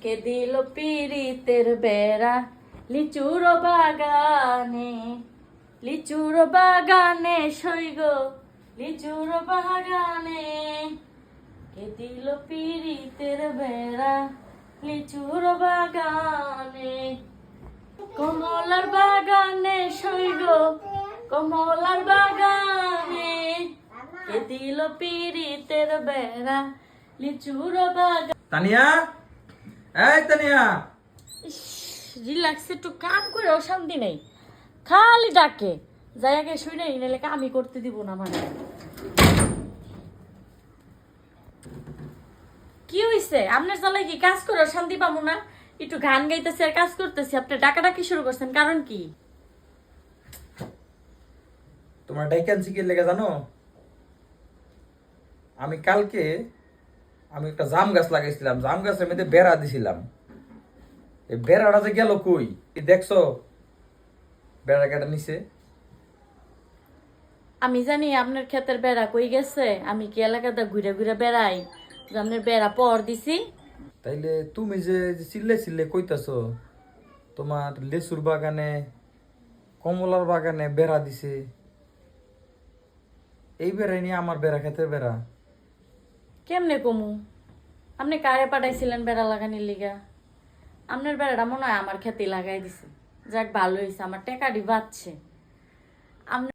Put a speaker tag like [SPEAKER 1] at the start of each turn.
[SPEAKER 1] কে দিল পিরিতের বেড়া লিচুর বাগানে, লিচুর বাগানে সইগ, লিচুর বাগানে কে দিল পিরিতের বেড়া লিচুর বাগানে, কমলার বাগানে সইগ, কমলার বাগানে কে দিল পিরিতের বেড়া লিচুর বাগানে।
[SPEAKER 2] তানিয়া, এই তানিয়া,
[SPEAKER 1] রিল্যাক্স, একটু কাম করে অশান্তি নেই, খালি ডাকে যাই আগে শুই নাই নাহলে কামই করতে দিব না। মানে কি হইছে আপনার জ্বালায় কি কাজ করে শান্তি পাবো না? একটু গান গাইতেছি আর কাজ করতেছি, আপনি ডাকাডাকি শুরু করছেন কারণ কি?
[SPEAKER 2] তোমার ডাইকানছি কি লেগে জানো? আমি কালকে একটা জাম গাছ লাগাইছিলাম, জাম গাছের মধ্যে বেড়া দিছিলাম। এই বেড়াটা যে গেল কই কি দেখছো? বেড়া কেটে নিছে।
[SPEAKER 1] আমি জানি আপনার ক্ষেতের বেড়া কই গেছে, আমি কি এলাকাতে ঘুরে ঘুরে বেড়াই যে আপনার বেড়া পর দিছি?
[SPEAKER 2] তাইলে তুমি যে চিল্লে চিল্লে কইতাছো তোমার লেচুর বাগানে, কমলার বাগানে বেড়া দিছে, এই বেড়াই নিয়ে আমার বেড়া ক্ষেতের বেড়া।
[SPEAKER 1] কেমনে কমু? আপনি কারে পাঠাইছিলেন বেড়া লাগানির লিগা? আপনার বেড়াটা মনে হয় আমার ক্ষেতে লাগাই দিছে। যাক ভালো হয়েছে, আমার টেকাডি বাঁচছে।